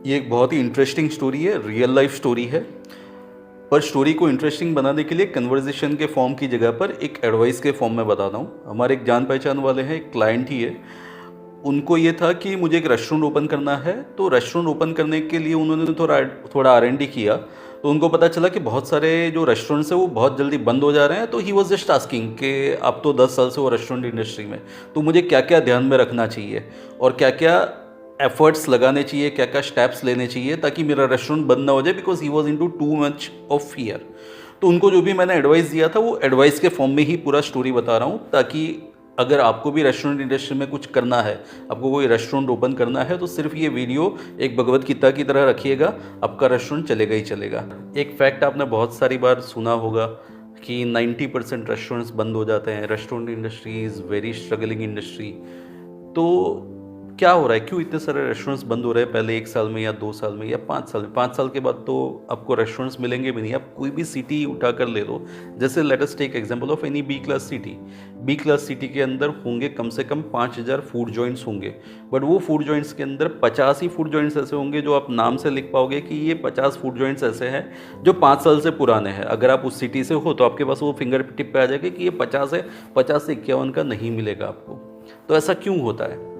ये एक बहुत ही इंटरेस्टिंग स्टोरी है, रियल लाइफ स्टोरी है। पर स्टोरी को इंटरेस्टिंग बनाने के लिए कन्वर्जेशन के फॉर्म की जगह पर एक एडवाइस के फॉर्म में बताता हूँ। हमारे एक जान पहचान वाले हैं, एक क्लाइंट ही है। उनको ये था कि मुझे एक रेस्टोरेंट ओपन करना है, तो रेस्टोरेंट ओपन करने के लिए उन्होंने थोड़ा R&D किया। तो उनको पता चला कि बहुत सारे जो रेस्टोरेंट्स हैं वो बहुत जल्दी बंद हो जा रहे हैं। तो ही वॉज जस्ट आस्किंग कि अब तो 10 साल से वो रेस्टोरेंट इंडस्ट्री में, तो मुझे क्या क्या ध्यान में रखना चाहिए और क्या क्या एफर्ट्स लगाने चाहिए, क्या क्या स्टेप्स लेने चाहिए ताकि मेरा रेस्टोरेंट बंद ना हो जाए, because he was into too much of fear. तो उनको जो भी मैंने एडवाइस दिया था वो एडवाइस के फॉर्म में ही पूरा स्टोरी बता रहा हूँ, ताकि अगर आपको भी रेस्टोरेंट इंडस्ट्री में कुछ करना है, आपको कोई रेस्टोरेंट ओपन करना है, तो सिर्फ ये वीडियो एक भगवत गीता की तरह रखिएगा, आपका रेस्टोरेंट चलेगा ही चलेगा। एक फैक्ट आपने बहुत सारी बार सुना होगा कि 90% रेस्टोरेंट्स बंद हो जाते हैं। Restaurant industry is very struggling industry. तो क्या हो रहा है, क्यों इतने सारे रेस्टोरेंट्स बंद हो रहे हैं पहले 1 साल में या 2 साल में या 5 साल में? 5 साल के बाद तो आपको रेस्टोरेंट्स मिलेंगे भी नहीं। आप कोई भी सिटी उठा कर ले लो, जैसे let us take example of any B class city. B class city के अंदर होंगे कम से कम 5000 फूड जॉइंट्स होंगे, बट वो फूड जॉइंट्स के अंदर 50 ही फूड जॉइंट्स ऐसे होंगे जो आप नाम से लिख पाओगे कि ये 50 फूड जॉइंट्स ऐसे हैं जो 5 साल से पुराने हैं। अगर आप उस सिटी से हो तो आपके पास वो फिंगर टिप पे आ जाएगा कि ये 50 है, 50 से 51 का नहीं मिलेगा आपको। तो ऐसा क्यों होता है?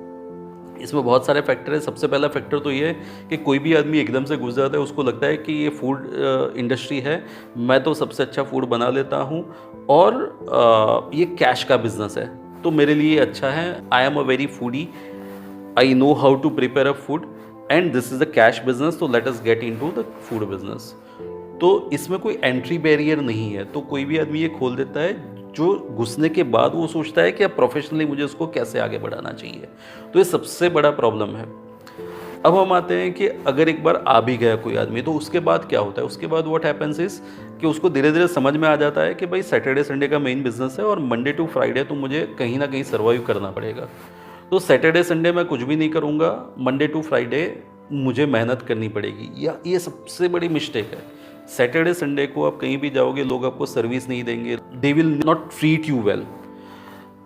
इसमें बहुत सारे फैक्टर है। सबसे पहला फैक्टर तो ये है कि कोई भी आदमी एकदम से घुस जाता है, उसको लगता है कि ये फूड इंडस्ट्री है, मैं तो सबसे अच्छा फूड बना लेता हूँ और ये कैश का बिजनेस है तो मेरे लिए अच्छा है। I am a very foodie, I know how to prepare a food and this is a cash business, तो let us get into the food business. तो इसमें कोई एंट्री बैरियर नहीं है, तो कोई भी आदमी ये खोल देता है। जो घुसने के बाद वो सोचता है कि अब प्रोफेशनली मुझे उसको कैसे आगे बढ़ाना चाहिए। तो ये सबसे बड़ा प्रॉब्लम है। अब हम आते हैं कि अगर एक बार आ भी गया कोई आदमी, तो उसके बाद क्या होता है? उसके बाद व्हाट हैपेंस इज कि उसको धीरे धीरे समझ में आ जाता है कि भाई सैटरडे संडे का मेन बिजनेस है और मंडे टू फ्राइडे तो मुझे कहीं ना कहीं सर्वाइव करना पड़ेगा। तो सैटरडे संडे मैं कुछ भी नहीं करूँगा, मंडे टू फ्राइडे मुझे मेहनत करनी पड़ेगी। या ये सबसे बड़ी मिस्टेक है। सैटरडे संडे को आप कहीं भी जाओगे, लोग आपको सर्विस नहीं देंगे, they will not treat you well.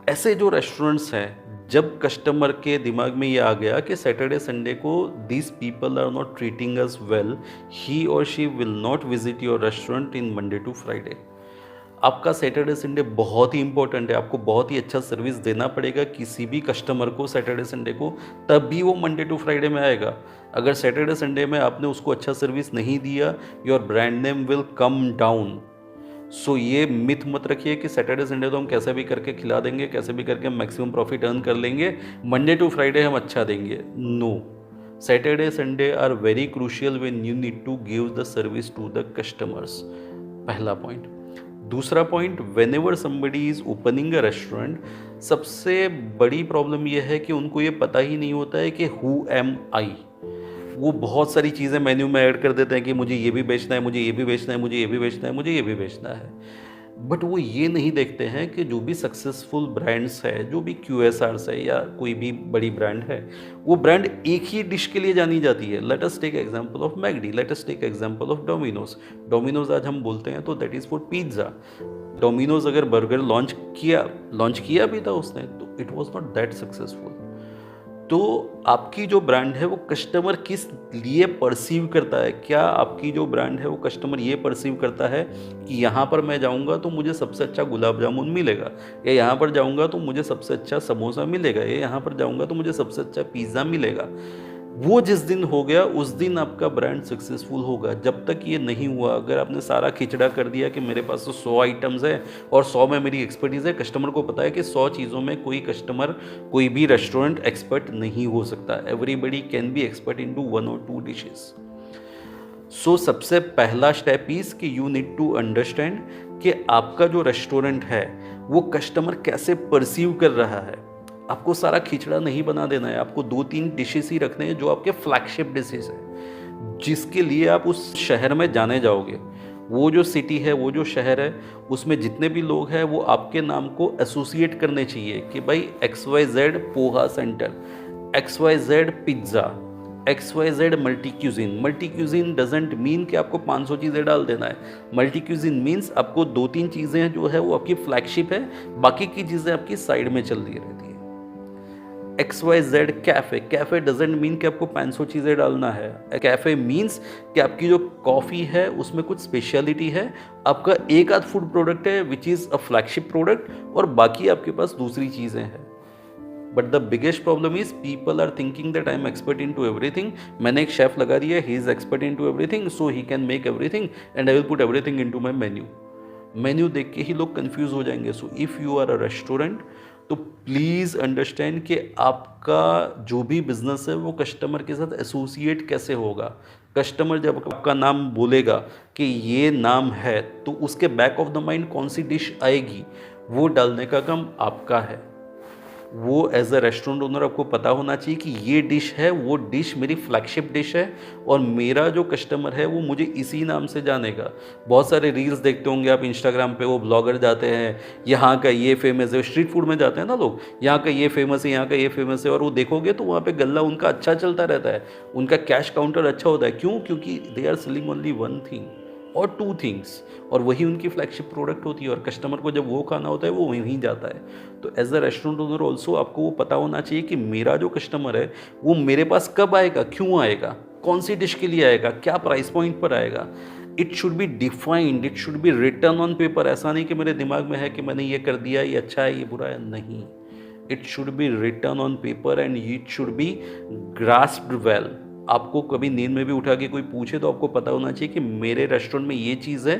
ऐसे जो रेस्टोरेंट्स हैं, जब कस्टमर के दिमाग में ये आ गया कि सैटरडे संडे को this people are not treating us well, he or she will not visit your restaurant in Monday to Friday. आपका सैटरडे संडे बहुत ही इंपॉर्टेंट है, आपको बहुत ही अच्छा सर्विस देना पड़ेगा किसी भी कस्टमर को सैटरडे संडे को, तब भी वो मंडे टू फ्राइडे में आएगा। अगर सैटरडे संडे में आपने उसको अच्छा सर्विस नहीं दिया, your brand name will come down. So ये मिथ मत रखिए कि सैटरडे संडे तो हम कैसे भी करके खिला देंगे, कैसे भी करके मैक्सिमम प्रॉफिट अर्न कर लेंगे, मंडे टू फ्राइडे हम अच्छा देंगे। No, Saturday Sunday are very crucial when you need to give the service to the customers. पहला पॉइंट। दूसरा point, whenever somebody is opening a restaurant, सबसे बड़ी problem यह है कि उनको ये पता ही नहीं होता है कि हु एम आई। वो बहुत सारी चीज़ें मेन्यू में ऐड कर देते हैं कि मुझे ये भी बेचना है, मुझे ये भी बेचना है, मुझे ये भी बेचना है, मुझे ये भी बेचना है। बट वो ये नहीं देखते हैं कि जो भी सक्सेसफुल ब्रांड्स है, जो भी QSRs है या कोई भी बड़ी ब्रांड है, वो ब्रांड एक ही डिश के लिए जानी जाती है। Let us take example of McD, let us take example of Domino's. Domino's आज हम बोलते हैं तो that is for pizza. Domino's अगर बर्गर लॉन्च किया भी था उसने, तो it was not that successful. तो आपकी जो ब्रांड है वो कस्टमर किस लिए परसीव करता है? क्या आपकी जो ब्रांड है वो कस्टमर ये परसीव करता है कि यहाँ पर मैं जाऊँगा तो मुझे सबसे अच्छा गुलाब जामुन मिलेगा, या यहाँ पर जाऊँगा तो मुझे सबसे अच्छा समोसा मिलेगा, या यहाँ पर जाऊँगा तो मुझे सबसे अच्छा पिज़्ज़ा मिलेगा? वो जिस दिन हो गया उस दिन आपका ब्रांड सक्सेसफुल होगा। जब तक ये नहीं हुआ, अगर आपने सारा खिचड़ा कर दिया कि मेरे पास तो 100 आइटम्स है और 100 में मेरी एक्सपर्टीज़ है, कस्टमर को पता है कि 100 चीज़ों में कोई कस्टमर, कोई भी रेस्टोरेंट एक्सपर्ट नहीं हो सकता। Everybody can be expert in to 1 or 2 dishes. So सबसे पहला स्टेप इज कि यू नीड टू अंडरस्टैंड कि आपका जो रेस्टोरेंट है वो कस्टमर कैसे परसीव कर रहा है। आपको सारा खिचड़ा नहीं बना देना है, आपको 2-3 डिशेस ही रखने हैं जो आपके फ्लैगशिप डिशेस हैं, जिसके लिए आप उस शहर में जाने जाओगे। वो जो सिटी है, वो जो शहर है, उसमें जितने भी लोग हैं वो आपके नाम को एसोसिएट करने चाहिए कि भाई XYZ poha centre, XYZ pizza, XYZ multi cuisine. Multi cuisine doesn't mean कि आपको 500 चीज़ें डाल देना है। मल्टी क्यूजिन मीन्स आपको 2-3 चीज़ें जो है वो आपकी फ्लैगशिप है, बाकी की चीज़ें आपकी साइड में चल रही रहती है। XYZ cafe, cafe doesn't mean कि आपको 500 चीज़ें डालना है। कैफ़े मीन्स कि आपकी जो कॉफ़ी है उसमें कुछ स्पेशलिटी है, आपका एक आध फूड प्रोडक्ट है which is a flagship product, और बाकी आपके पास दूसरी चीज़ें हैं। But the biggest problem is people are thinking that I am expert in to everything. मैंने एक शेफ लगा दिया, he is expert in to everything, so he can make everything and I will put everything in to my menu. Menu देख के ही लोग confuse हो जाएंगे। So if you are a restaurant तो प्लीज़ अंडरस्टैंड कि आपका जो भी बिजनेस है वो कस्टमर के साथ एसोसिएट कैसे होगा। कस्टमर जब आपका नाम बोलेगा कि ये नाम है, तो उसके बैक ऑफ द माइंड कौन सी डिश आएगी वो डालने का काम आपका है। वो एज अ रेस्टोरेंट ओनर आपको पता होना चाहिए कि ये डिश है, वो डिश मेरी फ्लैगशिप डिश है और मेरा जो कस्टमर है वो मुझे इसी नाम से जानेगा। बहुत सारे रील्स देखते होंगे आप इंस्टाग्राम पे, वो ब्लॉगर जाते हैं, यहाँ का ये फेमस है, स्ट्रीट फूड में जाते हैं ना लोग, यहाँ का ये फेमस है, यहाँ का ये फेमस है, और वो देखोगे तो वहाँ पे गल्ला उनका अच्छा चलता रहता है, उनका कैश काउंटर अच्छा होता है। क्यों? क्योंकि they are selling only one thing और टू थिंग्स, और वही उनकी फ्लैगशिप प्रोडक्ट होती है, और कस्टमर को जब वो खाना होता है वो वहीं जाता है। तो as a restaurant owner also आपको वो पता होना चाहिए कि मेरा जो कस्टमर है वो मेरे पास कब आएगा, क्यों आएगा, कौन सी डिश के लिए आएगा, क्या प्राइस पॉइंट पर आएगा। It should be defined, it should be written on paper. ऐसा नहीं कि मेरे दिमाग में है कि मैंने ये कर दिया, ये अच्छा है, ये बुरा है, नहीं। It should be written on paper and it should be grasped well. आपको कभी नींद में भी उठा के कोई पूछे तो आपको पता होना चाहिए कि मेरे रेस्टोरेंट में ये चीज़ है,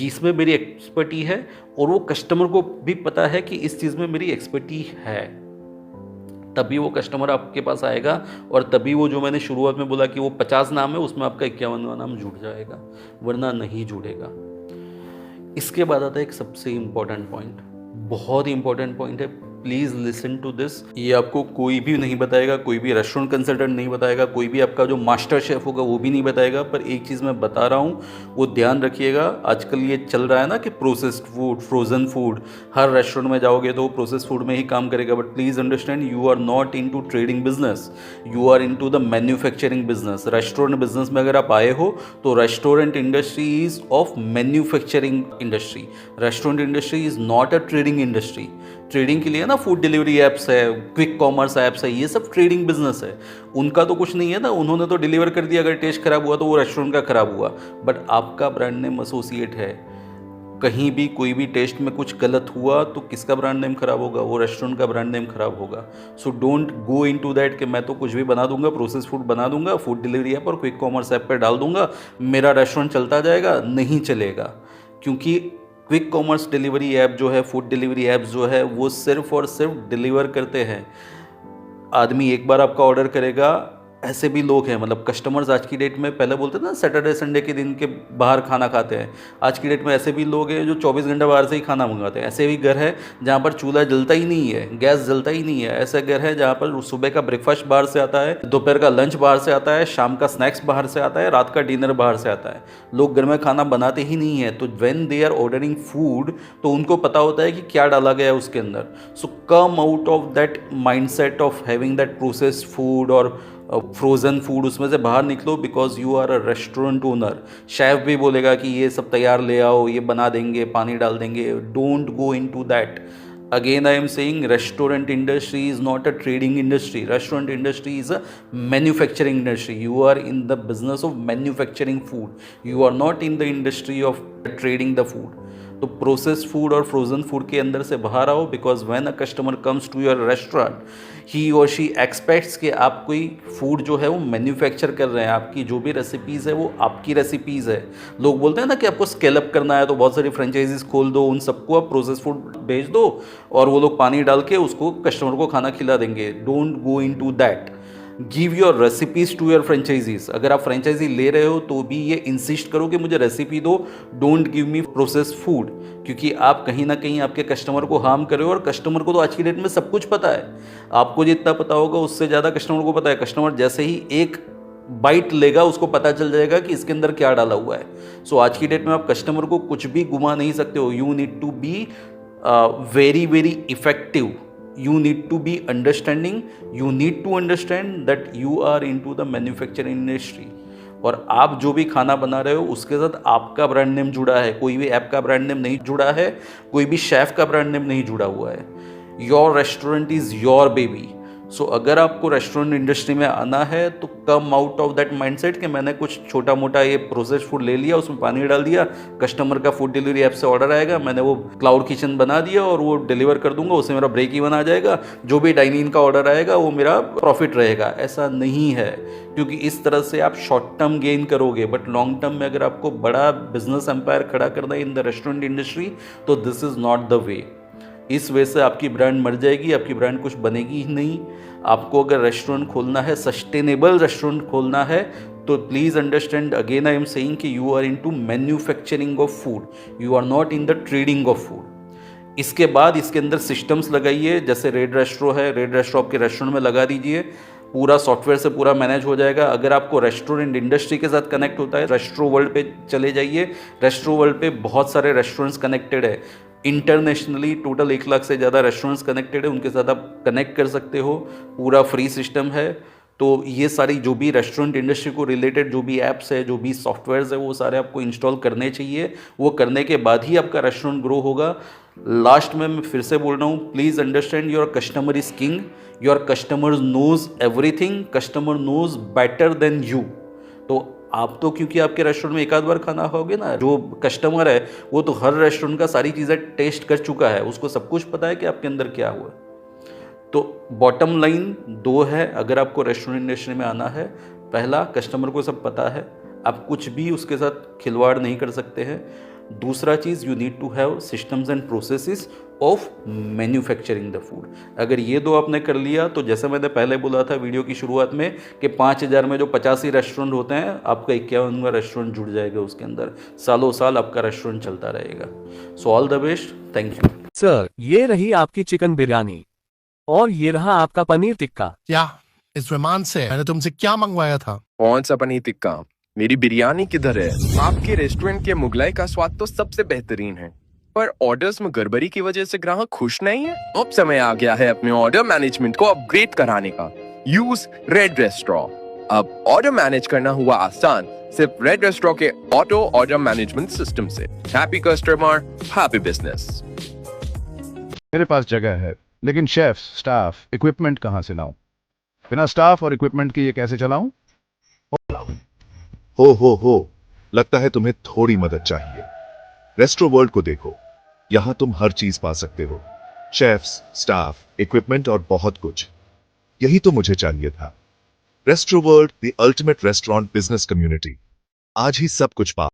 इसमें मेरी एक्सपर्टी है, और वो कस्टमर को भी पता है कि इस चीज़ में मेरी एक्सपर्टी है। तभी वो कस्टमर आपके पास आएगा, और तभी वो जो मैंने शुरुआत में बोला कि वो 50 नाम है उसमें आपका 51वां नाम जुड़ जाएगा, वरना नहीं जुड़ेगा। इसके बाद आता है एक सबसे इम्पॉर्टेंट पॉइंट, बहुत ही इंपॉर्टेंट पॉइंट है, प्लीज़ लिसन टू दिस। ये आपको कोई भी नहीं बताएगा, कोई भी रेस्टोरेंट कंसल्टेंट नहीं बताएगा, कोई भी आपका जो मास्टर शेफ होगा वो भी नहीं बताएगा, पर एक चीज़ मैं बता रहा हूँ वो ध्यान रखिएगा। आजकल ये चल रहा है ना कि प्रोसेस्ड फूड, फ्रोजन फूड, हर रेस्टोरेंट में जाओगे तो वो प्रोसेस्ड फूड में ही काम करेगा। But please understand, you are not in to trading business, you are in to the manufacturing business. Restaurant business में अगर आप आए हो तो restaurant industry is of manufacturing industry. Restaurant industry is not a trading industry. Trading के लिए ना food delivery apps है, क्विक कॉमर्स ऐप्स है, ये सब ट्रेडिंग बिजनेस है। उनका तो कुछ नहीं है ना, उन्होंने तो डिलीवर कर दिया, अगर टेस्ट खराब हुआ तो वो रेस्टोरेंट का खराब हुआ। बट आपका ब्रांड नेम एसोसिएट है, कहीं भी कोई भी टेस्ट में कुछ गलत हुआ तो किसका ब्रांड नेम खराब होगा? वो रेस्टोरेंट का ब्रांड नेम खराब होगा। So don't go in to that कि मैं तो कुछ भी बना दूंगा, प्रोसेस फूड बना दूंगा, फूड डिलीवरी ऐप और क्विक कॉमर्स ऐप पर डाल दूंगा, मेरा रेस्टोरेंट चलता जाएगा। नहीं चलेगा, क्योंकि क्विक कॉमर्स डिलीवरी ऐप जो है, फूड डिलीवरी ऐप जो है, वो सिर्फ और सिर्फ डिलीवर करते हैं। आदमी एक बार आपका ऑर्डर करेगा, ऐसे भी लोग हैं, मतलब कस्टमर्स आज की डेट में, पहले बोलते थे ना सैटरडे संडे के दिन के बाहर खाना खाते हैं, आज की डेट में ऐसे भी लोग हैं जो 24 घंटे बाहर से ही खाना मंगाते हैं। ऐसे भी घर है जहाँ पर चूल्हा जलता ही नहीं है, गैस जलता ही नहीं है। ऐसे घर है जहाँ पर सुबह का ब्रेकफास्ट बाहर से आता है, दोपहर का लंच बाहर से आता है, शाम का स्नैक्स बाहर से आता है, रात का डिनर बाहर से आता है। लोग घर में खाना बनाते ही नहीं है। तो when they are ordering food तो उनको पता होता है कि क्या डाला गया है उसके अंदर। So come out of that mindset of having that processed food और फ्रोज़न फूड, उसमें से बाहर निकलो, because you are a restaurant owner. Chef भी बोलेगा कि ये सब तैयार ले आओ, ये बना देंगे, पानी डाल देंगे। Don't go in to that. Again, I am saying restaurant industry is not a trading industry. Restaurant industry is a manufacturing industry. You are in the business of manufacturing food. You are not in the industry of trading the food. तो processed food और frozen food के अंदर से बाहर आओ, because when a customer comes to your restaurant he or she aspects कि आप कोई फूड जो है वो मैन्युफैक्चर कर रहे हैं, आपकी जो भी रेसिपीज़ है वो आपकी रेसिपीज़ है। लोग बोलते हैं ना कि आपको स्केल अप करना है तो बहुत सारी फ्रेंचाइजीज खोल दो, उन सबको आप प्रोसेस फूड भेज दो और वो लोग पानी डाल के उसको कस्टमर को खाना खिला देंगे। Don't go in to that. Give your recipes to your franchisees. अगर आप फ्रेंचाइजी ले रहे हो तो भी ये इंसिस्ट करो कि मुझे रेसिपी दो, don't give me processed food, क्योंकि आप कहीं ना कहीं आपके कस्टमर को हार्म कर रहे हो। और कस्टमर को तो आज की डेट में सब कुछ पता है, आपको जितना पता होगा उससे ज़्यादा कस्टमर को पता है। कस्टमर जैसे ही एक बाइट लेगा उसको पता चल जाएगा कि इसके अंदर क्या डाला हुआ है। सो आज की डेट में आप कस्टमर को कुछ भी घुमा नहीं सकते हो। You need to be very very effective. You need to be understanding. You need to understand that you are into the manufacturing industry. और आप जो भी खाना बना रहे हो उसके साथ आपका ब्रांड नेम जुड़ा है, कोई भी ऐप का ब्रांड नेम नहीं जुड़ा है, कोई भी शेफ का ब्रांड नेम नहीं जुड़ा हुआ है। Your restaurant is your baby. So अगर आपको रेस्टोरेंट इंडस्ट्री में आना है तो come out of that mindset कि मैंने कुछ छोटा मोटा ये प्रोसेस्ड फूड ले लिया, उसमें पानी डाल दिया, कस्टमर का फूड डिलीवरी ऐप से ऑर्डर आएगा, मैंने वो क्लाउड किचन बना दिया और वो डिलीवर कर दूंगा, उससे मेरा ब्रेक इवन आ जाएगा, जो भी डाइनिंग का ऑर्डर आएगा वो मेरा प्रॉफिट रहेगा। ऐसा नहीं है, क्योंकि इस तरह से आप शॉर्ट टर्म गेन करोगे, बट लॉन्ग टर्म में अगर आपको बड़ा बिजनेस एम्पायर खड़ा करना है इन द रेस्टोरेंट इंडस्ट्री तो this is not the way. इस वजह से आपकी ब्रांड मर जाएगी, आपकी ब्रांड कुछ बनेगी ही नहीं। आपको अगर रेस्टोरेंट खोलना है, सस्टेनेबल रेस्टोरेंट खोलना है, तो please understand, again I am saying कि you are into manufacturing of food, you are not in the trading of food. इसके बाद इसके अंदर सिस्टम्स लगाइए, जैसे रेड रेस्ट्रो है, रेड रेस्ट्रो आपके रेस्टोरेंट में लगा दीजिए, पूरा सॉफ्टवेयर से पूरा मैनेज हो जाएगा। अगर आपको रेस्टोरेंट इंडस्ट्री के साथ कनेक्ट होता है, रेस्ट्रो वर्ल्ड पे चले जाइए, रेस्ट्रो वर्ल्ड पे बहुत सारे रेस्टोरेंट्स कनेक्टेड है, इंटरनेशनली टोटल 1 लाख से ज़्यादा रेस्टोरेंट्स कनेक्टेड है, उनके साथ आप कनेक्ट कर सकते हो, पूरा फ्री सिस्टम है। तो ये सारी जो भी रेस्टोरेंट इंडस्ट्री को रिलेटेड जो भी ऐप्स है, जो भी सॉफ्टवेयर्स है, वो सारे आपको इंस्टॉल करने चाहिए। वो करने के बाद ही आपका रेस्टोरेंट ग्रो होगा। लास्ट में मैं फिर से बोल रहा हूँ, please understand your customer is king, your customer knows everything, customer knows better than you. तो आप तो क्योंकि आपके रेस्टोरेंट में एक आध बार खाना खाओगे ना, जो कस्टमर है वो तो हर रेस्टोरेंट का सारी चीज़ें टेस्ट कर चुका है, उसको सब कुछ पता है कि आपके अंदर क्या हुआ। तो बॉटम लाइन 2 है अगर आपको रेस्टोरेंट इंडस्ट्री में आना है। पहला, कस्टमर को सब पता है, आप कुछ भी उसके साथ खिलवाड़ नहीं कर सकते हैं। दूसरा चीज़, you need to have systems and processes of manufacturing the food. अगर ये 2 आपने कर लिया तो जैसे मैंने पहले बोला था वीडियो की शुरुआत में कि 5,000 में जो 85 रेस्टोरेंट होते हैं, आपका 51वां रेस्टोरेंट जुड़ जाएगा उसके अंदर, सालों साल आपका रेस्टोरेंट चलता रहेगा। So all the best, thank you. Sir, ये रही आपकी चिकन बिरयानी और ये रहा आपका पनीर टिक्का। क्या इस विमान से मैंने तुमसे क्या मंगवाया था? कौन सा पनीर टिक्का? मेरी बिरयानी किधर है? आपके रेस्टोरेंट के मुगलाई का स्वाद तो सबसे बेहतरीन है, पर ऑर्डर्स में गड़बड़ी की वजह से ग्राहक खुश नहीं है। अब समय आ गया है अपने ऑर्डर मैनेजमेंट को अपग्रेड कराने का। Use red restro. अब ऑर्डर मैनेज करना हुआ आसान सिर्फ रेड रेस्ट्रॉ के ऑटो ऑर्डर मैनेजमेंट सिस्टम से। Happy customer, happy business. मेरे पास जगह है, लेकिन शेफ, स्टाफ, इक्विपमेंट कहाँ से लाऊं? बिना स्टाफ और इक्विपमेंट के ये कैसे चलाऊं? हो, लगता है तुम्हें थोड़ी मदद चाहिए। रेस्ट्रो वर्ल्ड को देखो, यहां तुम हर चीज पा सकते हो, शेफ्स, स्टाफ, इक्विपमेंट और बहुत कुछ। यही तो मुझे चाहिए था। Restro World, the ultimate restaurant business community. आज ही सब कुछ पा